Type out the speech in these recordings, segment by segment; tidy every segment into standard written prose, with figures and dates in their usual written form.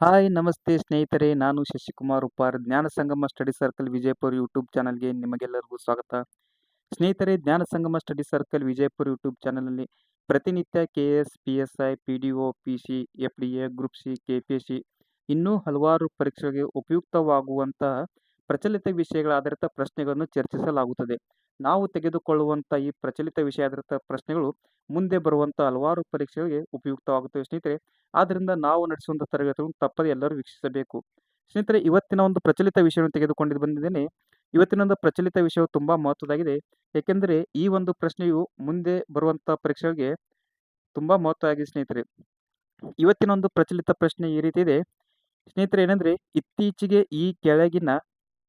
Hi ನಮಸ್ತೆ ಸ್ನೇಹಿತರೆ, ನಾನು ಶಶಿಕುಮಾರ್ ಉಪ್ಪಾರ್. ಜ್ಞಾನ ಸಂಗಮ ಸ್ಟಡಿ ಸರ್ಕಲ್ ವಿಜಯಪುರ ಯೂಟ್ಯೂಬ್ ಚಾನಲ್ಗೆ ನಿಮಗೆಲ್ಲರಿಗೂ ಸ್ವಾಗತ. ಸ್ನೇಹಿತರೆ, ಜ್ಞಾನ ಸಂಗಮ ಸ್ಟಡಿ ಸರ್ಕಲ್ ವಿಜಯಪುರ ಯೂಟ್ಯೂಬ್ ಚಾನಲ್ನಲ್ಲಿ ಪ್ರತಿನಿತ್ಯ KS, PSI, PDO, PC, FDA, group C, KPSC ಇನ್ನೂ ಹಲವಾರು ಪರೀಕ್ಷೆಗಳಿಗೆ ಉಪಯುಕ್ತವಾಗುವಂತಹ ಪ್ರಚಲಿತ ವಿಷಯಗಳ ಆಧಾರಿತ ಪ್ರಶ್ನೆಗಳನ್ನು ಚರ್ಚಿಸಲಾಗುತ್ತದೆ. ನಾವು ತೆಗೆದುಕೊಳ್ಳುವಂಥ ಈ ಪ್ರಚಲಿತ ವಿಷಯ ಆಧಾರಿತ ಪ್ರಶ್ನೆಗಳು ಮುಂದೆ ಬರುವಂಥ ಹಲವಾರು ಪರೀಕ್ಷೆಗಳಿಗೆ ಉಪಯುಕ್ತವಾಗುತ್ತವೆ ಸ್ನೇಹಿತರೆ. ಆದ್ದರಿಂದ ನಾವು ನಡೆಸುವಂಥ ತರಗತಿಗಳನ್ನು ತಪ್ಪದೆ ಎಲ್ಲರೂ ವೀಕ್ಷಿಸಬೇಕು. ಸ್ನೇಹಿತರೆ, ಇವತ್ತಿನ ಒಂದು ಪ್ರಚಲಿತ ವಿಷಯವನ್ನು ತೆಗೆದುಕೊಂಡು ಬಂದಿದ್ದೇನೆ. ಇವತ್ತಿನ ಒಂದು ಪ್ರಚಲಿತ ವಿಷಯವು ತುಂಬ ಮಹತ್ವದಾಗಿದೆ. ಏಕೆಂದರೆ ಈ ಒಂದು ಪ್ರಶ್ನೆಯು ಮುಂದೆ ಬರುವಂಥ ಪರೀಕ್ಷೆಗಳಿಗೆ ತುಂಬ ಮಹತ್ವ ಆಗಿದೆ ಸ್ನೇಹಿತರೆ. ಇವತ್ತಿನ ಒಂದು ಪ್ರಚಲಿತ ಪ್ರಶ್ನೆ ಈ ರೀತಿ ಇದೆ ಸ್ನೇಹಿತರೆ. ಏನಂದ್ರೆ, ಇತ್ತೀಚೆಗೆ ಈ ಕೆಳಗಿನ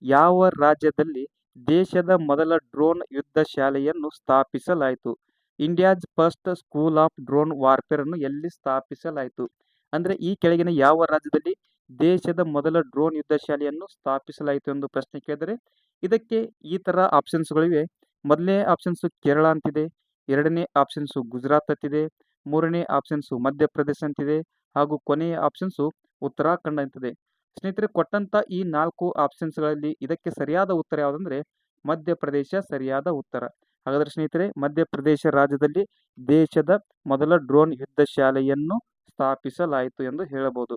ಯಾವ ರಾಜ್ಯದಲ್ಲಿ ದೇಶದ ಮೊದಲ ಡ್ರೋನ್ ಯುದ್ಧ ಶಾಲೆಯನ್ನು ಸ್ಥಾಪಿಸಲಾಯಿತು? India's first school of drone warfare ಅನ್ನು ಎಲ್ಲಿ ಸ್ಥಾಪಿಸಲಾಯಿತು? ಅಂದ್ರೆ ಈ ಕೆಳಗಿನ ಯಾವ ರಾಜ್ಯದಲ್ಲಿ ದೇಶದ ಮೊದಲ ಡ್ರೋನ್ ಯುದ್ಧ ಶಾಲೆಯನ್ನು ಸ್ಥಾಪಿಸಲಾಯಿತು ಎಂದು ಪ್ರಶ್ನೆ ಕೇಳಿದರೆ ಇದಕ್ಕೆ ಈ ತರ ಆಪ್ಷನ್ಸ್ಗಳಿವೆ. ಮೊದಲನೇ ಆಪ್ಷನ್ಸ್ ಕೇರಳ ಅಂತಿದೆ, ಎರಡನೇ ಆಪ್ಷನ್ಸು ಗುಜರಾತ್ ಅಂತಿದೆ, ಮೂರನೇ ಆಪ್ಷನ್ಸು ಮಧ್ಯಪ್ರದೇಶ ಅಂತಿದೆ, ಹಾಗೂ ಕೊನೆಯ ಆಪ್ಷನ್ಸು ಉತ್ತರಾಖಂಡ ಅಂತಿದೆ. ಸ್ನೇಹಿತರೆ, ಕೊಟ್ಟಂತ ಈ 4 ಆಪ್ಷನ್ಸ್ಗಳಲ್ಲಿ ಇದಕ್ಕೆ ಸರಿಯಾದ ಉತ್ತರ ಯಾವುದಂದ್ರೆ ಮಧ್ಯಪ್ರದೇಶ ಸರಿಯಾದ ಉತ್ತರ. ಹಾಗಾದ್ರೆ ಸ್ನೇಹಿತರೆ, ಮಧ್ಯಪ್ರದೇಶ ರಾಜ್ಯದಲ್ಲಿ ದೇಶದ ಮೊದಲ ಡ್ರೋನ್ ಯುದ್ಧ ಶಾಲೆಯನ್ನು ಸ್ಥಾಪಿಸಲಾಯಿತು ಎಂದು ಹೇಳಬಹುದು.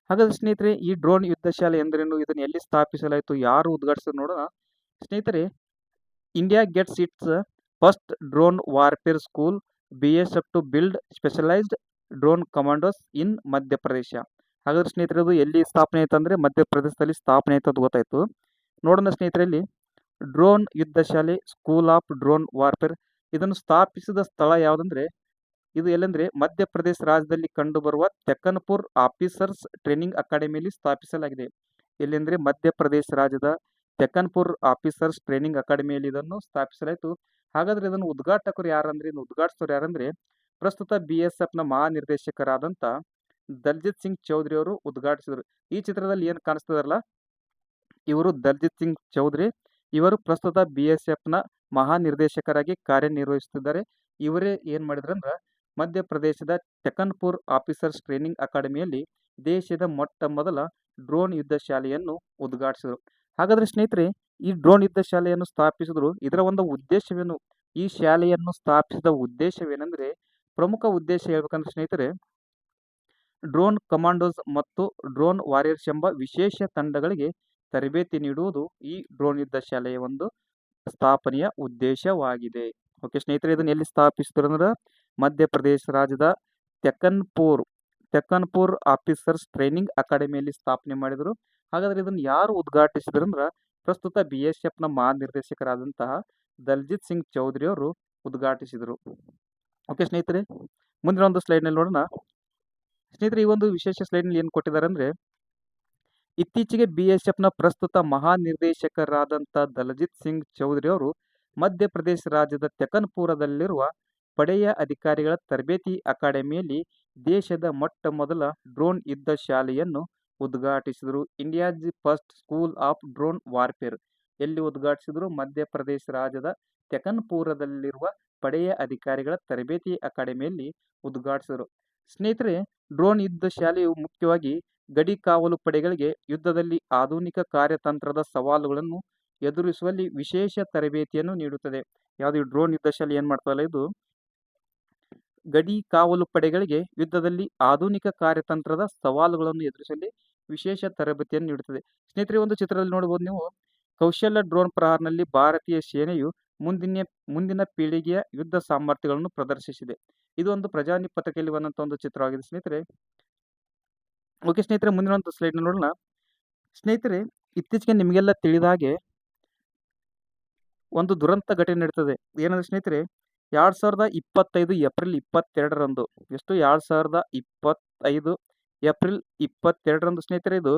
ಹಾಗಾದ್ರೆ ಸ್ನೇಹಿತರೆ, ಈ ಡ್ರೋನ್ ಯುದ್ಧ ಶಾಲೆ ಎಂದರೇನು? ಇದನ್ನು ಎಲ್ಲಿ ಸ್ಥಾಪಿಸಲಾಯಿತು? ಯಾರು ಉದ್ಘಾಟಿಸಿದ್ರು ನೋಡೋಣ. ಸ್ನೇಹಿತರೆ, India gets it's first drone warfare school BSF to build specialised drone commandos ಇನ್ ಮಧ್ಯಪ್ರದೇಶ. ಹಾಗಾದ್ರೆ ಸ್ನೇಹಿತರೆ, ಅದು ಎಲ್ಲಿ ಸ್ಥಾಪನೆ ಆಯ್ತು ಅಂದ್ರೆ ಮಧ್ಯಪ್ರದೇಶದಲ್ಲಿ ಸ್ಥಾಪನೆ ಆಯ್ತು ಅಂತ ಗೊತ್ತಾಯ್ತು. ನೋಡೋಣ ಸ್ನೇಹಿತರಲ್ಲಿ, ಡ್ರೋನ್ ಯುದ್ಧ ಶಾಲೆ ಸ್ಕೂಲ್ ಆಫ್ ಡ್ರೋನ್ ವಾರ್ಫೇರ್ ಇದನ್ನು ಸ್ಥಾಪಿಸಿದ ಸ್ಥಳ ಯಾವುದಂದ್ರೆ ಇದು ಎಲ್ಲಂದ್ರೆ ಮಧ್ಯಪ್ರದೇಶ ರಾಜ್ಯದಲ್ಲಿ ಕಂಡುಬರುವ ತೆಕ್ಕನ್ಪುರ್ ಆಫೀಸರ್ಸ್ ಟ್ರೈನಿಂಗ್ ಅಕಾಡೆಮಿಯಲ್ಲಿ ಸ್ಥಾಪಿಸಲಾಗಿದೆ. ಎಲ್ಲೆಂದ್ರೆ ಮಧ್ಯಪ್ರದೇಶ ರಾಜ್ಯದ ತೆಕ್ಕನ್ಪುರ್ ಆಫೀಸರ್ಸ್ ಟ್ರೈನಿಂಗ್ ಅಕಾಡೆಮಿಯಲ್ಲಿ ಇದನ್ನು ಸ್ಥಾಪಿಸಲಾಯಿತು. ಹಾಗಾದ್ರೆ ಇದನ್ನು ಉದ್ಘಾಟಕರು ಯಾರಂದ್ರೆ ಉದ್ಘಾಟಿಸೋರು ಯಾರಂದ್ರೆ ಪ್ರಸ್ತುತ BSF ನ ಮಹಾನಿರ್ದೇಶಕರಾದಂಥ ದಲ್ಜಿತ್ ಸಿಂಗ್ ಚೌಧರಿ ಅವರು ಉದ್ಘಾಟಿಸಿದರು. ಈ ಚಿತ್ರದಲ್ಲಿ ಏನು ಕಾಣಿಸ್ತದಲ್ಲ, ಇವರು ದಲ್ಜಿತ್ ಸಿಂಗ್ ಚೌಧರಿ. ಇವರು ಪ್ರಸ್ತುತ BSF ನ ಮಹಾನಿರ್ದೇಶಕರಾಗಿ ಕಾರ್ಯನಿರ್ವಹಿಸುತ್ತಿದ್ದಾರೆ. ಇವರೇ ಏನ್ ಮಾಡಿದ್ರಂದ್ರ ಮಧ್ಯಪ್ರದೇಶದ ತೆಕ್ಕನ್ಪುರ್ ಆಫೀಸರ್ಸ್ ಟ್ರೈನಿಂಗ್ ಅಕಾಡೆಮಿಯಲ್ಲಿ ದೇಶದ ಮೊಟ್ಟ ಮೊದಲ ಡ್ರೋನ್ ಯುದ್ಧ ಶಾಲೆಯನ್ನು ಉದ್ಘಾಟಿಸಿದರು. ಹಾಗಾದ್ರೆ ಸ್ನೇಹಿತರೆ, ಈ ಡ್ರೋನ್ ಯುದ್ಧ ಶಾಲೆಯನ್ನು ಸ್ಥಾಪಿಸಿದ್ರು. ಇದರ ಒಂದು ಉದ್ದೇಶವೇನು? ಈ ಶಾಲೆಯನ್ನು ಸ್ಥಾಪಿಸಿದ ಉದ್ದೇಶವೇನೆಂದ್ರೆ, ಪ್ರಮುಖ ಉದ್ದೇಶ ಹೇಳ್ಬೇಕಂದ್ರೆ ಸ್ನೇಹಿತರೆ, ಡ್ರೋನ್ ಕಮಾಂಡೋಸ್ ಮತ್ತು ಡ್ರೋನ್ ವಾರಿಯರ್ಸ್ ಎಂಬ ವಿಶೇಷ ತಂಡಗಳಿಗೆ ತರಬೇತಿ ನೀಡುವುದು ಈ ಡ್ರೋನ್ ಯುದ್ಧ ಶಾಲೆಯ ಒಂದು ಸ್ಥಾಪನೆಯ ಉದ್ದೇಶವಾಗಿದೆ. ಓಕೆ ಸ್ನೇಹಿತರೆ, ಇದನ್ನು ಎಲ್ಲಿ ಸ್ಥಾಪಿಸಿದ್ರು ಅಂದ್ರೆ ಮಧ್ಯಪ್ರದೇಶ ರಾಜ್ಯದ ತೆಕ್ಕನ್ಪುರ್ ಆಫೀಸರ್ಸ್ ಟ್ರೈನಿಂಗ್ ಅಕಾಡೆಮಿಯಲ್ಲಿ ಸ್ಥಾಪನೆ ಮಾಡಿದರು. ಹಾಗಾದ್ರೆ ಇದನ್ನು ಯಾರು ಉದ್ಘಾಟಿಸಿದ್ರು ಅಂದ್ರೆ ಪ್ರಸ್ತುತ BSF ನ ಮಹಾನಿರ್ದೇಶಕರಾದಂತಹ ದಲ್ಜಿತ್ ಸಿಂಗ್ ಚೌಧರಿ ಅವರು ಉದ್ಘಾಟಿಸಿದರು. ಓಕೆ ಸ್ನೇಹಿತರೆ, ಮುಂದಿನ ಒಂದು ಸ್ಲೈಡ್ ನಲ್ಲಿ ನೋಡೋಣ. ಸ್ನೇಹಿತರೆ, ಈ ಒಂದು ವಿಶೇಷ ಸ್ಲೈಡ್ ನಲ್ಲಿ ಏನು ಕೊಟ್ಟಿದ್ದಾರೆ ಅಂದ್ರೆ, ಇತ್ತೀಚೆಗೆ BSF ನ ಪ್ರಸ್ತುತ ಮಹಾನಿರ್ದೇಶಕರಾದಂಥ ದಲ್ಜಿತ್ ಸಿಂಗ್ ಚೌಧರಿ ಅವರು ಮಧ್ಯಪ್ರದೇಶ ರಾಜ್ಯದ ತೆಕ್ಕನ್ಪುರದಲ್ಲಿರುವ ಪಡೆಯ ಅಧಿಕಾರಿಗಳ ತರಬೇತಿ ಅಕಾಡೆಮಿಯಲ್ಲಿ ದೇಶದ ಮೊಟ್ಟ ಮೊದಲ ಡ್ರೋನ್ ಯುದ್ಧ ಶಾಲೆಯನ್ನು ಉದ್ಘಾಟಿಸಿದರು. India's first school of drone warfare ಎಲ್ಲಿ ಉದ್ಘಾಟಿಸಿದ್ರು? ಮಧ್ಯಪ್ರದೇಶ ರಾಜ್ಯದ ತೆಕ್ಕನ್ಪುರದಲ್ಲಿರುವ ಪಡೆಯ ಅಧಿಕಾರಿಗಳ ತರಬೇತಿ ಅಕಾಡೆಮಿಯಲ್ಲಿ ಉದ್ಘಾಟಿಸಿದರು. ಸ್ನೇಹಿತರೆ, ಡ್ರೋನ್ ಯುದ್ಧ ಶಾಲೆಯು ಮುಖ್ಯವಾಗಿ ಗಡಿ ಕಾವಲು ಪಡೆಗಳಿಗೆ ಯುದ್ಧದಲ್ಲಿ ಆಧುನಿಕ ಕಾರ್ಯತಂತ್ರದ ಸವಾಲುಗಳನ್ನು ಎದುರಿಸುವಲ್ಲಿ ವಿಶೇಷ ತರಬೇತಿಯನ್ನು ನೀಡುತ್ತದೆ. ಯಾವುದು ಡ್ರೋನ್ ಯುದ್ಧ ಶಾಲೆ ಏನ್ ಮಾಡ್ತಲ್ಲ, ಇದು ಗಡಿ ಕಾವಲು ಪಡೆಗಳಿಗೆ ಯುದ್ಧದಲ್ಲಿ ಆಧುನಿಕ ಕಾರ್ಯತಂತ್ರದ ಸವಾಲುಗಳನ್ನು ಎದುರಿಸಲು ವಿಶೇಷ ತರಬೇತಿಯನ್ನು ನೀಡುತ್ತದೆ. ಸ್ನೇಹಿತರೆ, ಒಂದು ಚಿತ್ರದಲ್ಲಿ ನೋಡಬಹುದು ನೀವು, ಕೌಶಲ್ಯ ಡ್ರೋನ್ ಪ್ರಹಾರನಲ್ಲಿ ಭಾರತೀಯ ಸೇನೆಯು ಮುಂದಿನ ಪೀಳಿಗೆಯ ಯುದ್ಧ ಸಾಮರ್ಥ್ಯಗಳನ್ನು ಪ್ರದರ್ಶಿಸಿದೆ. ಇದು ಒಂದು ಪ್ರಜಾನಿ ಪತ್ರಿಕೆಯಲ್ಲಿ ಬಂದಂತ ಒಂದು ಚಿತ್ರವಾಗಿದೆ ಸ್ನೇಹಿತರೆ. ಓಕೆ ಸ್ನೇಹಿತರೆ, ಮುಂದಿನ ಒಂದು ಸ್ಲೈಡ್ ನೋಡೋಣ. ಸ್ನೇಹಿತರೆ, ಇತ್ತೀಚೆಗೆ ನಿಮಗೆಲ್ಲ ತಿಳಿದ ಹಾಗೆ ಒಂದು ದುರಂತ ಘಟನೆ ನಡೀತದೆ. ಏನಂದ್ರೆ ಸ್ನೇಹಿತರೆ, 2025 ಏಪ್ರಿಲ್ 22ರಂದು ಎಷ್ಟು 2025 ಏಪ್ರಿಲ್ 22ರಂದು ಸ್ನೇಹಿತರೆ, ಇದು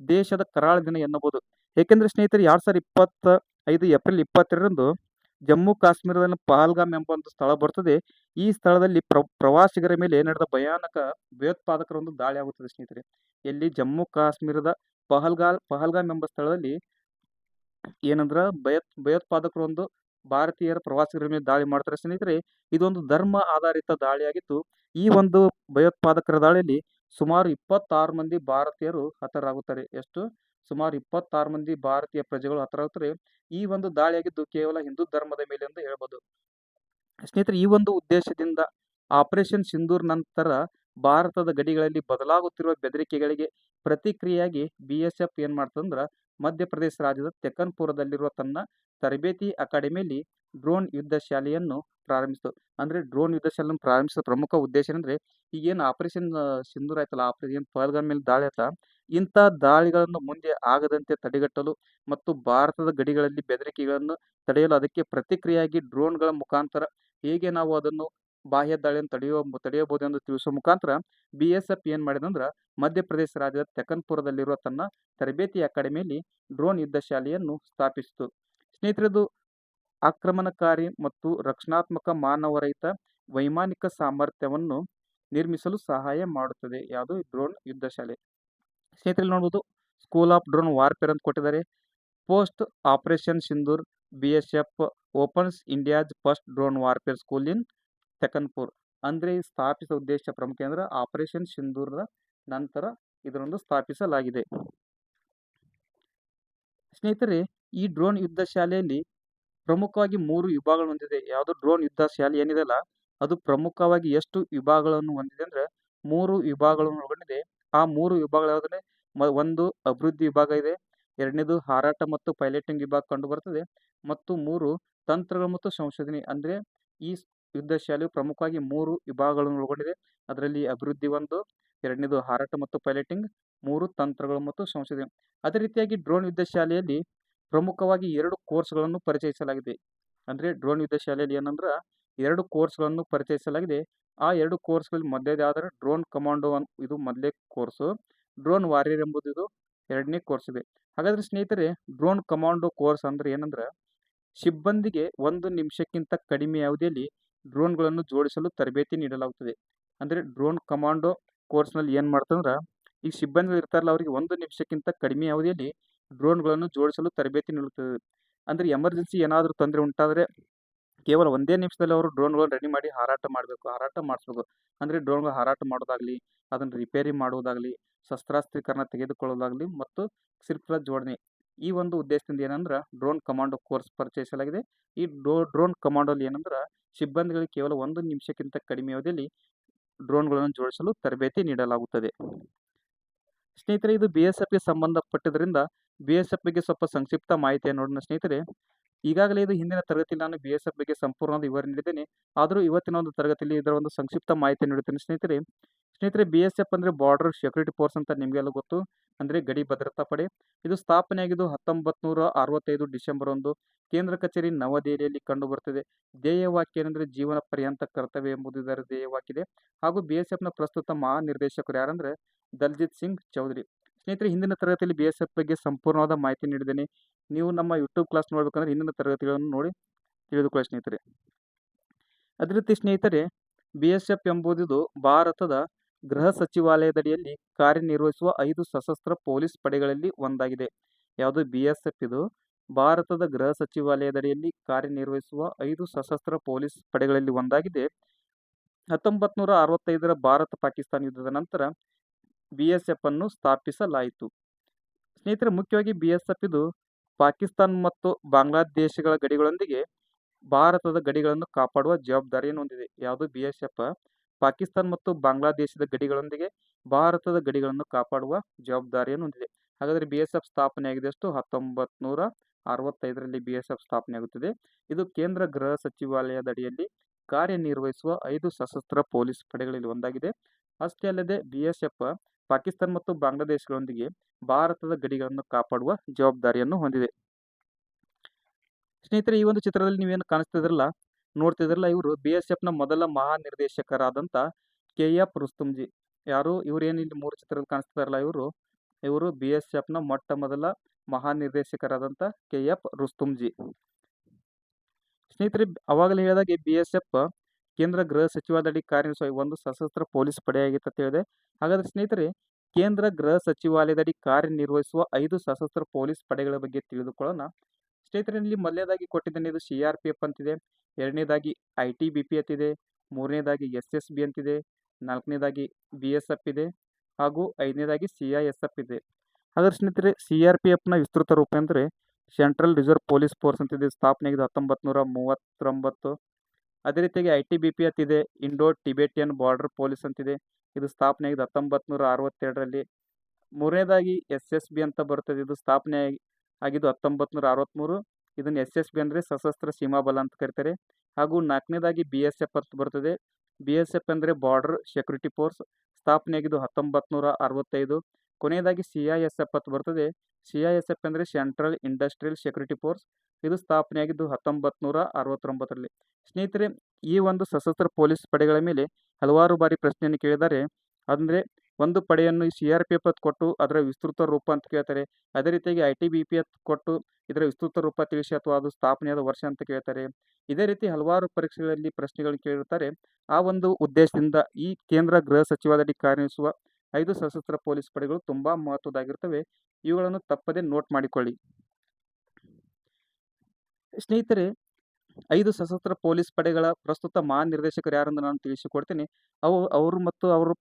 ದೇಶದ ಕರಾಳ ದಿನ ಎನ್ನಬಹುದು. ಏಕೆಂದ್ರೆ ಸ್ನೇಹಿತರೆ, 2025 ಏಪ್ರಿಲ್ 22ರಂದು ಜಮ್ಮು ಕಾಶ್ಮೀರದಲ್ಲಿ ಪಹಲ್ಗಾಮ್ ಎಂಬ ಒಂದು ಸ್ಥಳ ಬರ್ತದೆ. ಈ ಸ್ಥಳದಲ್ಲಿ ಪ್ರವಾಸಿಗರ ಮೇಲೆ ನಡೆದ ಭಯಾನಕ ಭಯೋತ್ಪಾದಕರ ಒಂದು ದಾಳಿ ಆಗುತ್ತದೆ ಸ್ನೇಹಿತರೆ. ಎಲ್ಲಿ? ಜಮ್ಮು ಕಾಶ್ಮೀರದ ಪಹಲ್ಗಾಮ್ ಎಂಬ ಸ್ಥಳದಲ್ಲಿ ಏನಂದ್ರ ಭಯೋತ್ಪಾದಕರು ಒಂದು ಭಾರತೀಯರ ಪ್ರವಾಸಿಗರ ಮೇಲೆ ದಾಳಿ ಮಾಡ್ತಾರೆ ಸ್ನೇಹಿತರೆ. ಇದೊಂದು ಧರ್ಮ ಆಧಾರಿತ ದಾಳಿಯಾಗಿದ್ದು, ಈ ಒಂದು ಭಯೋತ್ಪಾದಕರ ದಾಳಿಯಲ್ಲಿ ಸುಮಾರು 26 ಮಂದಿ ಭಾರತೀಯರು ಹತರಾಗುತ್ತಾರೆ. ಎಷ್ಟು? ಸುಮಾರು 26 ಮಂದಿ ಭಾರತೀಯ ಪ್ರಜೆಗಳು ಹತರಾಗುತ್ತಾರೆ. ಈ ಒಂದು ದಾಳಿಯಾಗಿದ್ದು ಕೇವಲ ಹಿಂದೂ ಧರ್ಮದ ಮೇಲೆ ಎಂದು ಹೇಳ್ಬೋದು. ಸ್ನೇಹಿತರೆ, ಈ ಒಂದು ಉದ್ದೇಶದಿಂದ ಆಪರೇಷನ್ ಸಿಂಧೂರ್ ನಂತರ ಭಾರತದ ಗಡಿಗಳಲ್ಲಿ ಬದಲಾಗುತ್ತಿರುವ ಬೆದರಿಕೆಗಳಿಗೆ ಪ್ರತಿಕ್ರಿಯೆಯಾಗಿ BSF ಏನ್ ಮಾಡ್ತಂದ್ರ ಮಧ್ಯಪ್ರದೇಶ ರಾಜ್ಯದ ತೆಕ್ಕನ್ಪುರದಲ್ಲಿರುವ ತನ್ನ ತರಬೇತಿ ಅಕಾಡೆಮಿಯಲ್ಲಿ ಡ್ರೋನ್ ಯುದ್ಧ ಶಾಲೆಯನ್ನು ಪ್ರಾರಂಭಿಸಿತು. ಅಂದ್ರೆ ಡ್ರೋನ್ ಯುದ್ಧ ಶಾಲೆಯನ್ನು ಪ್ರಾರಂಭಿಸಿದ ಪ್ರಮುಖ ಉದ್ದೇಶ ಏನಂದ್ರೆ ಈಗೇನು ಆಪರೇಷನ್ ಸಿಂಧೂರ್ ಆಯ್ತಲ್ಲ, ಆಪರೇಷನ್ ಪಹಲ್ಗಾಮ್ ಮೇಲೆ ದಾಳಿ ಆಯ್ತಾ, ಇಂಥ ದಾಳಿಗಳನ್ನು ಮುಂದೆ ಆಗದಂತೆ ತಡೆಗಟ್ಟಲು ಮತ್ತು ಭಾರತದ ಗಡಿಗಳಲ್ಲಿ ಬೆದರಿಕೆಗಳನ್ನು ತಡೆಯಲು ಅದಕ್ಕೆ ಪ್ರತಿಕ್ರಿಯೆಯಾಗಿ ಡ್ರೋನ್ಗಳ ಮುಖಾಂತರ ಹೇಗೆ ನಾವು ಅದನ್ನು ಬಾಹ್ಯ ದಾಳಿಯನ್ನು ತಡೆಯಬಹುದು ಎಂದು ತಿಳಿಸುವ ಮುಖಾಂತರ BSF ಏನ್ ಮಾಡಿದಂದ್ರ ಮಧ್ಯಪ್ರದೇಶ ರಾಜ್ಯದ ತೆಕ್ಕನ್ಪುರದಲ್ಲಿರುವ ತನ್ನ ತರಬೇತಿ ಅಕಾಡೆಮಿಯಲ್ಲಿ ಡ್ರೋನ್ ಯುದ್ಧ ಶಾಲೆಯನ್ನು ಸ್ಥಾಪಿಸಿತು. ಸ್ನೇಹಿತರದು ಆಕ್ರಮಣಕಾರಿ ಮತ್ತು ರಕ್ಷಣಾತ್ಮಕ ಮಾನವರಹಿತ ವೈಮಾನಿಕ ಸಾಮರ್ಥ್ಯವನ್ನು ನಿರ್ಮಿಸಲು ಸಹಾಯ ಮಾಡುತ್ತದೆ. ಯಾವುದು? ಡ್ರೋನ್ ಯುದ್ಧ ಶಾಲೆ. ಸ್ನೇಹಿತರಲ್ಲಿ ನೋಡ್ಬೋದು, ಸ್ಕೂಲ್ ಆಫ್ ಡ್ರೋನ್ ವಾರ್ಫೇರ್ ಅಂತ ಕೊಟ್ಟಿದ್ದಾರೆ. Post operation Sindoor BSF opens India's first drone warfare school in Tekanpur. ಅಂದ್ರೆ ಈ ಸ್ಥಾಪಿಸಿದ ಉದ್ದೇಶ ಪ್ರಮುಖ ಅಂದ್ರೆ ಆಪರೇಷನ್ ಸಿಂಧೂರದ ನಂತರ ಇದರೊಂದು ಸ್ಥಾಪಿಸಲಾಗಿದೆ. ಸ್ನೇಹಿತರೆ, ಈ ಡ್ರೋನ್ ಯುದ್ಧ ಶಾಲೆಯಲ್ಲಿ ಪ್ರಮುಖವಾಗಿ 3 ವಿಭಾಗಗಳನ್ನು ಹೊಂದಿದೆ. ಯಾವುದು? ಡ್ರೋನ್ ಯುದ್ಧ ಶಾಲೆ ಏನಿದೆಲ್ಲ ಅದು ಪ್ರಮುಖವಾಗಿ ಎಷ್ಟು ವಿಭಾಗಗಳನ್ನು ಹೊಂದಿದೆ ಅಂದ್ರೆ 3 ವಿಭಾಗಗಳನ್ನು ಒಳಗೊಂಡಿದೆ. ಆ 3 ವಿಭಾಗಗಳು ಯಾವುದಂದ್ರೆ ಒಂದು ಅಭಿವೃದ್ಧಿ ವಿಭಾಗ ಇದೆ, ಎರಡನೇದು ಹಾರಾಟ ಮತ್ತು ಪೈಲಟಿಂಗ್ ವಿಭಾಗ ಕಂಡು ಬರ್ತದೆ, ಮತ್ತು 3 ತಂತ್ರಗಳು ಮತ್ತು ಸಂಶೋಧನೆ. ಅಂದ್ರೆ ಈ ಯುದ್ಧ ಶಾಲೆಯು ಪ್ರಮುಖವಾಗಿ 3 ವಿಭಾಗಗಳನ್ನು ಒಳಗೊಂಡಿದೆ. ಅದರಲ್ಲಿ ಅಭಿವೃದ್ಧಿ 1, ಎರಡನೇದು ಹಾರಾಟ ಮತ್ತು ಪೈಲಟಿಂಗ್, 3 ತಂತ್ರಗಳು ಮತ್ತು ಸಂಶೋಧನೆ. ಅದೇ ರೀತಿಯಾಗಿ ಡ್ರೋನ್ ಯುದ್ಧ ಶಾಲೆಯಲ್ಲಿ ಪ್ರಮುಖವಾಗಿ 2 ಕೋರ್ಸ್ಗಳನ್ನು ಪರಿಚಯಿಸಲಾಗಿದೆ. ಅಂದ್ರೆ ಡ್ರೋನ್ ಯುದ್ಧ ಶಾಲೆಯಲ್ಲಿ ಏನಂದ್ರ 2 ಕೋರ್ಸ್ಗಳನ್ನು ಪರಿಚಯಿಸಲಾಗಿದೆ. ಆ 2 ಕೋರ್ಸ್ಗಳಲ್ಲಿ ಮೊದಲೇದು ಯಾವ್ದಾದ್ರೆ ಡ್ರೋನ್ ಕಮಾಂಡೋ ಇದು ಮೊದಲೇ ಕೋರ್ಸು, ಡ್ರೋನ್ ವಾರಿಯರ್ ಎಂಬುದು ಇದು ಎರಡನೇ ಕೋರ್ಸ್ ಇದೆ. ಹಾಗಾದ್ರೆ ಸ್ನೇಹಿತರೆ, ಡ್ರೋನ್ ಕಮಾಂಡೋ ಕೋರ್ಸ್ ಅಂದ್ರೆ ಏನಂದ್ರ ಸಿಬ್ಬಂದಿಗೆ 1 ನಿಮಿಷಕ್ಕಿಂತ ಕಡಿಮೆ ಅವಧಿಯಲ್ಲಿ ಡ್ರೋನ್ಗಳನ್ನು ಜೋಡಿಸಲು ತರಬೇತಿ ನೀಡಲಾಗುತ್ತದೆ. ಅಂದ್ರೆ ಡ್ರೋನ್ ಕಮಾಂಡೋ ಕೋರ್ಸ್ನಲ್ಲಿ ಏನ್ ಮಾಡ್ತಂದ್ರ ಈ ಸಿಬ್ಬಂದಿಗಳು ಇರ್ತಾರಲ್ಲ ಅವರಿಗೆ 1 ನಿಮಿಷಕ್ಕಿಂತ ಕಡಿಮೆ ಅವಧಿಯಲ್ಲಿ ಡ್ರೋನ್ಗಳನ್ನು ಜೋಡಿಸಲು ತರಬೇತಿ ನೀಡುತ್ತದೆ. ಅಂದ್ರೆ ಎಮರ್ಜೆನ್ಸಿ ಏನಾದರೂ ತೊಂದರೆ ಉಂಟಾದರೆ ಕೇವಲ 1 ನಿಮಿಷದಲ್ಲಿ ಅವರು ಡ್ರೋನ್ಗಳನ್ನು ರೆಡಿ ಮಾಡಿ ಹಾರಾಟ ಮಾಡಿಸ್ಬೇಕು. ಅಂದ್ರೆ ಡ್ರೋನ್ಗಳು ಹಾರಾಟ ಮಾಡೋದಾಗ್ಲಿ, ಅದನ್ನು ರಿಪೇರಿ ಮಾಡುವುದಾಗ್ಲಿ, ಶಸ್ತ್ರಾಸ್ತ್ರೀಕರಣ ತೆಗೆದುಕೊಳ್ಳೋದಾಗ್ಲಿ ಮತ್ತು ಶಿಲ್ಪದ ಜೋಡಣೆ. ಈ ಒಂದು ಉದ್ದೇಶದಿಂದ ಏನಂದ್ರ ಡ್ರೋನ್ ಕಮಾಂಡೋ ಕೋರ್ಸ್ ಪರಿಚಯಿಸಲಾಗಿದೆ. ಈ ಡ್ರೋನ್ ಕಮಾಂಡೋಲಿ ಏನಂದ್ರ ಸಿಬ್ಬಂದಿಗಳಿಗೆ ಕೇವಲ 1 ನಿಮಿಷಕ್ಕಿಂತ ಕಡಿಮೆ ಅವಧಿಯಲ್ಲಿ ಡ್ರೋನ್ಗಳನ್ನು ಜೋಡಿಸಲು ತರಬೇತಿ ನೀಡಲಾಗುತ್ತದೆ. ಸ್ನೇಹಿತರೆ, ಇದು BSF ಗೆ ಸಂಬಂಧಪಟ್ಟಿದ್ದರಿಂದ BSF ಬಗ್ಗೆ ಸ್ವಲ್ಪ ಸಂಕ್ಷಿಪ್ತ ಮಾಹಿತಿಯನ್ನು ನೋಡೋಣ. ಸ್ನೇಹಿತರೆ, ಈಗಾಗಲೇ ಇದು ಹಿಂದಿನ ತರಗತಿಯಲ್ಲಿ ನಾನು BSF ಬಗ್ಗೆ ಸಂಪೂರ್ಣವಾದ ವಿವರಣೆ ನೀಡಿದ್ದೇನೆ. ಆದರೂ ಇವತ್ತಿನ ಒಂದು ತರಗತಿಯಲ್ಲಿ ಇದರ ಒಂದು ಸಂಕ್ಷಿಪ್ತ ಮಾಹಿತಿ ನೀಡುತ್ತೇನೆ. ಸ್ನೇಹಿತರೆ, BSF ಅಂದ್ರೆ ಬಾರ್ಡರ್ ಸೆಕ್ಯೂರಿಟಿ ಫೋರ್ಸ್ ಅಂತ ನಿಮಗೆಲ್ಲ ಗೊತ್ತು. ಅಂದ್ರೆ ಗಡಿ ಭದ್ರತಾ ಪಡೆ. ಇದು ಸ್ಥಾಪನೆಯಾಗಿದ್ದು 1965 ಡಿಸೆಂಬರ್ 1 ಕೇಂದ್ರ ಕಚೇರಿ ನವದೆಹಲಿಯಲ್ಲಿ ಕಂಡು ಬರುತ್ತದೆ. ಧ್ಯೇಯವಾಕ್ಯ ಏನಂದ್ರೆ ಜೀವನ ಪರ್ಯಂತ ಕರ್ತವ್ಯ ಎಂಬುದು ಇದರ ಧ್ಯೇಯವಾಕ್ಯ. ಹಾಗೂ BSF ನ ಪ್ರಸ್ತುತ ಮಹಾನಿರ್ದೇಶಕರು ಯಾರಂದ್ರೆ ದಲ್ಜಿತ್ ಸಿಂಗ್ ಚೌಧರಿ. ಸ್ನೇಹಿತರೆ, ಹಿಂದಿನ ತರಗತಿಯಲ್ಲಿ BSF ಬಗ್ಗೆ ಸಂಪೂರ್ಣವಾದ ಮಾಹಿತಿ ನೀಡಿದ್ದೇನೆ. ನೀವು ನಮ್ಮ ಯೂಟ್ಯೂಬ್ ಕ್ಲಾಸ್ ನೋಡ್ಬೇಕಂದ್ರೆ ಹಿಂದಿನ ತರಗತಿಗಳನ್ನು ನೋಡಿ ತಿಳಿದುಕೊಳ್ಳಿ ಸ್ನೇಹಿತರೆ. ಅದೇ ರೀತಿ ಸ್ನೇಹಿತರೆ, BSF ಎಂಬುದು ಭಾರತದ ಗೃಹ ಸಚಿವಾಲಯದಡಿಯಲ್ಲಿ ಕಾರ್ಯನಿರ್ವಹಿಸುವ 5 ಸಶಸ್ತ್ರ ಪೊಲೀಸ್ ಪಡೆಗಳಲ್ಲಿ ಒಂದಾಗಿದೆ. ಯಾವುದು? BSF ಇದು ಭಾರತದ ಗೃಹ ಸಚಿವಾಲಯದಡಿಯಲ್ಲಿ ಕಾರ್ಯನಿರ್ವಹಿಸುವ 5 ಸಶಸ್ತ್ರ ಪೊಲೀಸ್ ಪಡೆಗಳಲ್ಲಿ ಒಂದಾಗಿದೆ. 1965ರ ಭಾರತ ಪಾಕಿಸ್ತಾನ ಯುದ್ಧದ ನಂತರ BSF ಅನ್ನು ಸ್ಥಾಪಿಸಲಾಯಿತು. ಸ್ನೇಹಿತರೆ, ಮುಖ್ಯವಾಗಿ BSF ಇದು ಪಾಕಿಸ್ತಾನ ಮತ್ತು ಬಾಂಗ್ಲಾದೇಶಗಳ ಗಡಿಗಳೊಂದಿಗೆ ಭಾರತದ ಗಡಿಗಳನ್ನು ಕಾಪಾಡುವ ಜವಾಬ್ದಾರಿಯನ್ನು ಹೊಂದಿದೆ. ಯಾವುದು? BSF ಪಾಕಿಸ್ತಾನ ಮತ್ತು ಬಾಂಗ್ಲಾದೇಶದ ಗಡಿಗಳೊಂದಿಗೆ ಭಾರತದ ಗಡಿಗಳನ್ನು ಕಾಪಾಡುವ ಜವಾಬ್ದಾರಿಯನ್ನು ಹೊಂದಿದೆ. ಹಾಗಾದ್ರೆ BSF ಸ್ಥಾಪನೆಯಾಗಿದೆ ಎಷ್ಟು? 1965ರಲ್ಲಿ BSF ಸ್ಥಾಪನೆಯಾಗುತ್ತದೆ. ಇದು ಕೇಂದ್ರ ಗೃಹ ಸಚಿವಾಲಯದಡಿಯಲ್ಲಿ ಕಾರ್ಯನಿರ್ವಹಿಸುವ 5 ಸಶಸ್ತ್ರ ಪೊಲೀಸ್ ಪಡೆಗಳಲ್ಲಿ ಒಂದಾಗಿದೆ. ಅಷ್ಟೇ ಅಲ್ಲದೆ BSF ಪಾಕಿಸ್ತಾನ ಮತ್ತು ಬಾಂಗ್ಲಾದೇಶಗಳೊಂದಿಗೆ ಭಾರತದ ಗಡಿಗಳನ್ನು ಕಾಪಾಡುವ ಜವಾಬ್ದಾರಿಯನ್ನು ಹೊಂದಿದೆ. ಸ್ನೇಹಿತರೆ, ಈ ಒಂದು ಚಿತ್ರದಲ್ಲಿ ನೀವೇನು ನೋಡ್ತಿದ್ರಲ್ಲ, ಇವರು BSF ನ ಮೊದಲ ಮಹಾನಿರ್ದೇಶಕರಾದಂಥ KF ರುಸ್ತುಂಜಿ. ಯಾರು? ಇವ್ರು ಏನು ಇಲ್ಲಿ 3 ಚಿತ್ರದಲ್ಲಿ ಕಾಣಿಸ್ತಿದಾರಲ್ಲ, ಇವರು BSF ನ ಮೊಟ್ಟ ಮೊದಲ ಮಹಾನಿರ್ದೇಶಕರಾದಂಥ KF ರುಸ್ತುಂಜಿ. ಸ್ನೇಹಿತರೆ, ಅವಾಗಲೇ ಹೇಳಿದಾಗೆ BSF ಕೇಂದ್ರ ಗೃಹ ಸಚಿವಾಲಯದಡಿ ಕಾರ್ಯನಿರ್ವಹಿಸುವ ಒಂದು ಸಶಸ್ತ್ರ ಪೊಲೀಸ್ ಪಡೆಯಾಗಿತ್ತು ಅಂತ ಹೇಳಿದೆ. ಹಾಗಾದ್ರೆ ಸ್ನೇಹಿತರೆ, ಕೇಂದ್ರ ಗೃಹ ಸಚಿವಾಲಯದಡಿ ಕಾರ್ಯನಿರ್ವಹಿಸುವ 5 ಸಶಸ್ತ್ರ ಪೊಲೀಸ್ ಪಡೆಗಳ ಬಗ್ಗೆ ತಿಳಿದುಕೊಳ್ಳೋಣ. ಸ್ನೇಹಿತರೆ, ಇಲ್ಲಿ ಮೊದಲನೇದಾಗಿ ಕೊಟ್ಟಿದ್ದೇನೆ, ಇದು CRPF ಅಂತಿದೆ, ಎರಡನೇದಾಗಿ ITBP ಅಂತಿದೆ, ಮೂರನೇದಾಗಿ SSB ಅಂತಿದೆ, ನಾಲ್ಕನೇದಾಗಿ BSF ಇದೆ, ಹಾಗೂ 5ನೇದಾಗಿ CISF ಇದೆ. ಹಾಗಾದ್ರೆ ಸ್ನೇಹಿತರೆ CRPFನ ವಿಸ್ತೃತ ರೂಪ ಅಂದರೆ ಸೆಂಟ್ರಲ್ ರಿಸರ್ವ್ ಪೊಲೀಸ್ ಫೋರ್ಸ್ ಅಂತಿದೆ. ಸ್ಥಾಪನೆಯಾಗಿದೆ 1939. ಅದೇ ರೀತಿಯಾಗಿ ITBP ಅಂತಿದೆ, ಇಂಡೋ ಟಿಬೆಟಿಯನ್ ಬಾರ್ಡರ್ ಪೊಲೀಸ್ ಅಂತಿದೆ. ಇದು ಸ್ಥಾಪನೆಯಾಗಿದೆ 1962ರಲ್ಲಿ. 3ನೇದಾಗಿ SSB ಅಂತ ಬರ್ತದೆ. ಇದು ಸ್ಥಾಪನೆ ಆಗಿದ್ದು 1963. ಇದನ್ನು SSB ಅಂದರೆ ಸಶಸ್ತ್ರ ಸೀಮಾ ಬಲ ಅಂತ ಕರೀತಾರೆ. ಹಾಗೂ 4ನೇದಾಗಿ BSF ಅಂತ ಬರ್ತದೆ. BSF ಅಂದರೆ ಬಾರ್ಡರ್ ಸೆಕ್ಯೂರಿಟಿ ಫೋರ್ಸ್, ಸ್ಥಾಪನೆಯಾಗಿದ್ದು 1965. ಕೊನೆಯದಾಗಿ CISF ಅಂತ ಬರ್ತದೆ. CISF ಅಂದರೆ ಸೆಂಟ್ರಲ್ ಇಂಡಸ್ಟ್ರಿಯಲ್ ಸೆಕ್ಯೂರಿಟಿ ಫೋರ್ಸ್, ಇದು ಸ್ಥಾಪನೆಯಾಗಿದ್ದು 1969ರಲ್ಲಿ. ಸ್ನೇಹಿತರೆ, ಈ ಒಂದು ಸಶಸ್ತ್ರ ಪೊಲೀಸ್ ಪಡೆಗಳ ಮೇಲೆ ಹಲವಾರು ಬಾರಿ ಪ್ರಶ್ನೆಯನ್ನು ಕೇಳಿದ್ದಾರೆ. ಅಂದರೆ ಒಂದು ಪಡೆಯನ್ನು CRPF ಅಂತ ಕೊಟ್ಟು ಅದರ ವಿಸ್ತೃತ ರೂಪ ಅಂತ ಕೇಳ್ತಾರೆ. ಅದೇ ರೀತಿಯಾಗಿ ITBP ಅಂತ ಕೊಟ್ಟು ಇದರ ವಿಸ್ತೃತ ರೂಪ ತಿಳಿಸಿ ಅಥವಾ ಅದು ಸ್ಥಾಪನೆಯಾದ ವರ್ಷ ಅಂತ ಕೇಳ್ತಾರೆ. ಇದೇ ರೀತಿ ಹಲವಾರು ಪರೀಕ್ಷೆಗಳಲ್ಲಿ ಪ್ರಶ್ನೆಗಳನ್ನು ಕೇಳಿರ್ತಾರೆ. ಆ ಒಂದು ಉದ್ದೇಶದಿಂದ ಈ ಕೇಂದ್ರ ಗೃಹ ಸಚಿವಾಲಯದಲ್ಲಿ ಕಾರ್ಯನಿರ್ವಹಿಸುವ 5 ಸಶಸ್ತ್ರ ಪೊಲೀಸ್ ಪಡೆಗಳು ತುಂಬಾ ಮಹತ್ವದ್ದಾಗಿರ್ತವೆ. ಇವುಗಳನ್ನು ತಪ್ಪದೇ ನೋಟ್ ಮಾಡಿಕೊಳ್ಳಿ. ಸ್ನೇಹಿತರೆ, 5 ಸಶಸ್ತ್ರ ಪೊಲೀಸ್ ಪಡೆಗಳ ಪ್ರಸ್ತುತ ಮಹಾನಿರ್ದೇಶಕರು ಯಾರೆಂದು ನಾನು ತಿಳಿಸಿಕೊಡ್ತೀನಿ. ಅವರು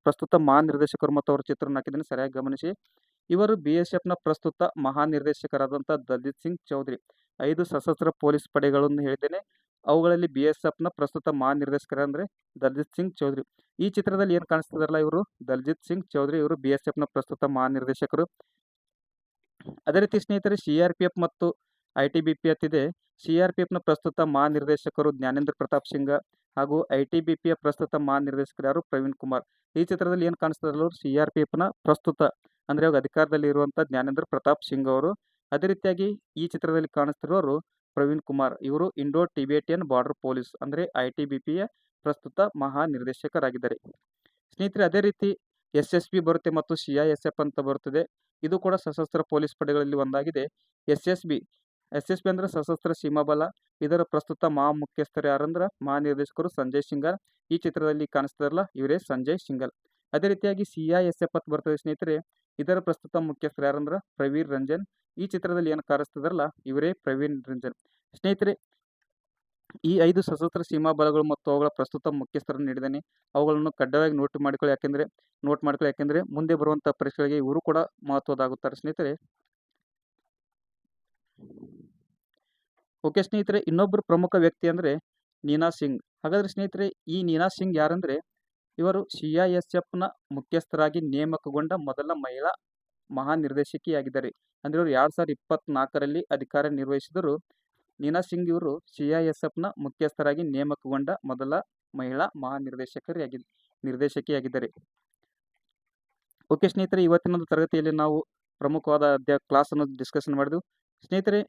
ಪ್ರಸ್ತುತ ಮಹಾನಿರ್ದೇಶಕರು ಮತ್ತು ಅವರ ಚಿತ್ರವನ್ನು ಹಾಕಿದ್ದೀನಿ, ಸರಿಯಾಗಿ ಗಮನಿಸಿ. ಇವರು BSFನ ಪ್ರಸ್ತುತ ಮಹಾನಿರ್ದೇಶಕರಾದಂಥ ದಲ್ಜಿತ್ ಸಿಂಗ್ ಚೌಧರಿ. 5 ಸಶಸ್ತ್ರ ಪೊಲೀಸ್ ಪಡೆಗಳನ್ನು ಹೇಳಿದ್ದೇನೆ. ಅವುಗಳಲ್ಲಿ BSFನ ಪ್ರಸ್ತುತ ಮಹಾನಿರ್ದೇಶಕರು ಅಂದರೆ ದಲ್ಜಿತ್ ಸಿಂಗ್ ಚೌಧರಿ. ಈ ಚಿತ್ರದಲ್ಲಿ ಏನು ಕಾಣಿಸ್ತಿದಾರಲ್ಲ, ಇವರು ದಲ್ಜಿತ್ ಸಿಂಗ್ ಚೌಧರಿ. ಇವರು BSFನ ಪ್ರಸ್ತುತ ಮಹಾನಿರ್ದೇಶಕರು. ಅದೇ ರೀತಿ ಸ್ನೇಹಿತರೆ, CRPF ಮತ್ತು ITBP ಅಂತಿದೆ. CRPFನ ಪ್ರಸ್ತುತ ಮಹಾನಿರ್ದೇಶಕರು ಜ್ಞಾನೇಂದ್ರ ಪ್ರತಾಪ್ ಸಿಂಗ್ ಹಾಗೂ ITBPಯ ಪ್ರಸ್ತುತ ಮಹಾನಿರ್ದೇಶಕರು ಯಾರು, ಪ್ರವೀಣ್ ಕುಮಾರ್. ಈ ಚಿತ್ರದಲ್ಲಿ ಏನು ಕಾಣಿಸ್ತಿರಲ್ಲ, CRPFನ ಪ್ರಸ್ತುತ ಅಂದರೆ ಇವಾಗ ಅಧಿಕಾರದಲ್ಲಿ ಇರುವಂಥ ಜ್ಞಾನೇಂದ್ರ ಪ್ರತಾಪ್ ಸಿಂಗ್ ಅವರು. ಅದೇ ರೀತಿಯಾಗಿ ಈ ಚಿತ್ರದಲ್ಲಿ ಕಾಣಿಸ್ತಿರೋರು ಪ್ರವೀಣ್ ಕುಮಾರ್. ಇವರು ಇಂಡೋ ಟಿಬೆಟಿಯನ್ ಬಾರ್ಡರ್ ಪೊಲೀಸ್ ಅಂದರೆ ITBPಯ ಪ್ರಸ್ತುತ ಮಹಾನಿರ್ದೇಶಕರಾಗಿದ್ದಾರೆ. ಸ್ನೇಹಿತರೆ, ಅದೇ ರೀತಿ SSB ಬರುತ್ತೆ ಮತ್ತು CISF ಅಂತ ಬರುತ್ತದೆ. ಇದು ಕೂಡ ಸಶಸ್ತ್ರ ಪೊಲೀಸ್ ಪಡೆಗಳಲ್ಲಿ ಒಂದಾಗಿದೆ. SSB ಅಂದರೆ ಸಶಸ್ತ್ರ ಸೀಮಾ ಬಲ. ಇದರ ಪ್ರಸ್ತುತ ಮುಖ್ಯಸ್ಥರು ಯಾರಂದ್ರೆ ಮಹಾನಿರ್ದೇಶಕರು ಸಂಜಯ್ ಸಿಂಘಲ್. ಈ ಚಿತ್ರದಲ್ಲಿ ಕಾಣಿಸ್ತಾರಲ್ಲ, ಇವರೇ ಸಂಜಯ್ ಸಿಂಘಲ್. ಅದೇ ರೀತಿಯಾಗಿ CISF ಅಂತ ಬರ್ತದೆ ಸ್ನೇಹಿತರೆ. ಇದರ ಪ್ರಸ್ತುತ ಮುಖ್ಯಸ್ಥರು ಯಾರಂದ್ರೆ ಪ್ರವೀರ್ ರಂಜನ್. ಈ ಚಿತ್ರದಲ್ಲಿ ಏನು ಕಾಣಿಸ್ತಿದಾರಲ್ಲ, ಇವರೇ ಪ್ರವೀಣ್ ರಂಜನ್. ಸ್ನೇಹಿತರೆ, ಈ 5 ಸಶಸ್ತ್ರ ಸೀಮಾ ಬಲಗಳು ಮತ್ತು ಅವುಗಳ ಪ್ರಸ್ತುತ ಮುಖ್ಯಸ್ಥರನ್ನು ನೀಡಿದ್ದೇನೆ. ಅವುಗಳನ್ನು ಕಡ್ಡಾಯವಾಗಿ ನೋಟ್ ಮಾಡಿಕೊಳ್ಳಿ. ಯಾಕೆಂದರೆ ಮುಂದೆ ಬರುವಂಥ ಪರೀಕ್ಷೆಗಳಿಗೆ ಇವರು ಕೂಡ ಮಹತ್ವದಾಗುತ್ತಾರೆ ಸ್ನೇಹಿತರೆ. ಓಕೆ ಸ್ನೇಹಿತರೆ, ಇನ್ನೊಬ್ಬರು ಪ್ರಮುಖ ವ್ಯಕ್ತಿ ಅಂದರೆ ನೀನಾ ಸಿಂಗ್. ಹಾಗಾದರೆ ಸ್ನೇಹಿತರೆ, ಈ ನೀನಾ ಸಿಂಗ್ ಯಾರಂದರೆ ಇವರು CISFನ ಮುಖ್ಯಸ್ಥರಾಗಿ ನೇಮಕಗೊಂಡ ಮೊದಲ ಮಹಿಳಾ ಮಹಾನಿರ್ದೇಶಕಿಯಾಗಿದ್ದಾರೆ. ಅಂದರೆ ಇವರು 2024ರಲ್ಲಿ ಅಧಿಕಾರ ನಿರ್ವಹಿಸಿದರು. ನೀನಾ ಸಿಂಗ್ ಇವರು CISFನ ಮುಖ್ಯಸ್ಥರಾಗಿ ನೇಮಕಗೊಂಡ ಮೊದಲ ಮಹಿಳಾ ನಿರ್ದೇಶಕಿಯಾಗಿದ್ದಾರೆ. ಓಕೆ ಸ್ನೇಹಿತರೆ, ಇವತ್ತಿನ ತರಗತಿಯಲ್ಲಿ ನಾವು ಪ್ರಮುಖವಾದ ಕ್ಲಾಸನ್ನು ಡಿಸ್ಕಷನ್ ಮಾಡಿದೆವು. ಸ್ನೇಹಿತರೆ,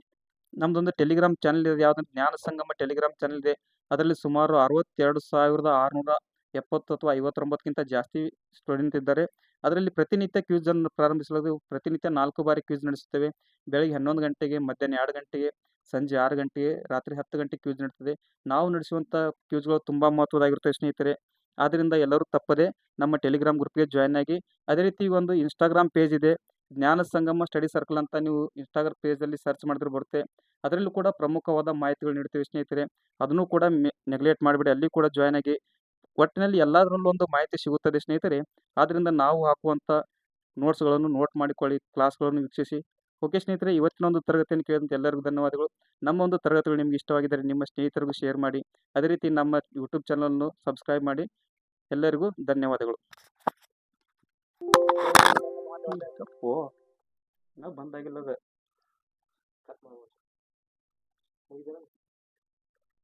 ನಮ್ಮದೊಂದು ಟೆಲಿಗ್ರಾಮ್ ಚಾನಲ್ ಇದೆ, ಯಾವುದಂತ ಜ್ಞಾನ ಸಂಗಮ ಟೆಲಿಗ್ರಾಮ್ ಚಾನಲ್ ಇದೆ. ಅದರಲ್ಲಿ ಸುಮಾರು 62,670 ಅಥವಾ 59ಕ್ಕಿಂತ ಜಾಸ್ತಿ ಸ್ಟೂಡೆಂಟ್ ಇದ್ದಾರೆ. ಅದರಲ್ಲಿ ಪ್ರತಿನಿತ್ಯ ಕ್ವಿಝನ್ನು ಪ್ರಾರಂಭಿಸಲಾಗಿದೆ. ಪ್ರತಿನಿತ್ಯ 4 ಬಾರಿ ಕ್ವಿಝ್ ನಡೆಸುತ್ತೇವೆ. ಬೆಳಗ್ಗೆ 11 ಗಂಟೆಗೆ, ಮಧ್ಯಾಹ್ನ 2 ಗಂಟೆಗೆ, ಸಂಜೆ 6 ಗಂಟೆಗೆ, ರಾತ್ರಿ 10 ಗಂಟೆಗೆ ಕ್ವಿಝ್ ನಡೀತದೆ. ನಾವು ನಡೆಸುವಂಥ ಕ್ವಿಝ್ಗಳು ತುಂಬ ಮಹತ್ವದಾಗಿರ್ತವೆ ಸ್ನೇಹಿತರೆ. ಆದ್ದರಿಂದ ಎಲ್ಲರೂ ತಪ್ಪದೆ ನಮ್ಮ ಟೆಲಿಗ್ರಾಮ್ ಗ್ರೂಪ್ಗೆ ಜಾಯ್ನ್ ಆಗಿ. ಅದೇ ರೀತಿ ಒಂದು ಇನ್ಸ್ಟಾಗ್ರಾಮ್ ಪೇಜ್ ಇದೆ, ಜ್ಞಾನ ಸಂಗಮ ಸ್ಟಡಿ ಸರ್ಕಲ್ ಅಂತ. ನೀವು ಇನ್ಸ್ಟಾಗ್ರಾಮ್ ಪೇಜಲ್ಲಿ ಸರ್ಚ್ ಮಾಡಿದ್ರೆ ಬರುತ್ತೆ. ಅದರಲ್ಲೂ ಕೂಡ ಪ್ರಮುಖವಾದ ಮಾಹಿತಿಗಳು ನೀಡ್ತೀವಿ ಸ್ನೇಹಿತರೆ. ಅದನ್ನು ಕೂಡ ನೆಗ್ಲೆಕ್ಟ್ ಮಾಡಿಬಿಡಿ, ಅಲ್ಲಿ ಕೂಡ ಜಾಯ್ನ್ ಆಗಿ. ಒಟ್ಟಿನಲ್ಲಿ ಎಲ್ಲದರಲ್ಲೂ ಒಂದು ಮಾಹಿತಿ ಸಿಗುತ್ತದೆ ಸ್ನೇಹಿತರೆ. ಆದ್ದರಿಂದ ನಾವು ಹಾಕುವಂಥ ನೋಟ್ಸ್ಗಳನ್ನು ನೋಟ್ ಮಾಡಿಕೊಳ್ಳಿ, ಕ್ಲಾಸ್ಗಳನ್ನು ವೀಕ್ಷಿಸಿ. ಓಕೆ ಸ್ನೇಹಿತರೆ, ಇವತ್ತಿನ ಒಂದು ತರಗತಿಯನ್ನು ಕೇಳಿದಂತೆ ಎಲ್ಲರಿಗೂ ಧನ್ಯವಾದಗಳು. ನಮ್ಮ ಒಂದು ತರಗತಿಗಳು ನಿಮ್ಗೆ ಇಷ್ಟವಾಗಿದ್ದರೆ ನಿಮ್ಮ ಸ್ನೇಹಿತರಿಗೂ ಶೇರ್ ಮಾಡಿ. ಅದೇ ರೀತಿ ನಮ್ಮ ಯೂಟ್ಯೂಬ್ ಚಾನಲನ್ನು ಸಬ್ಸ್ಕ್ರೈಬ್ ಮಾಡಿ. ಎಲ್ಲರಿಗೂ ಧನ್ಯವಾದಗಳು. ಬಂದಾಗಿಲ್ಲ.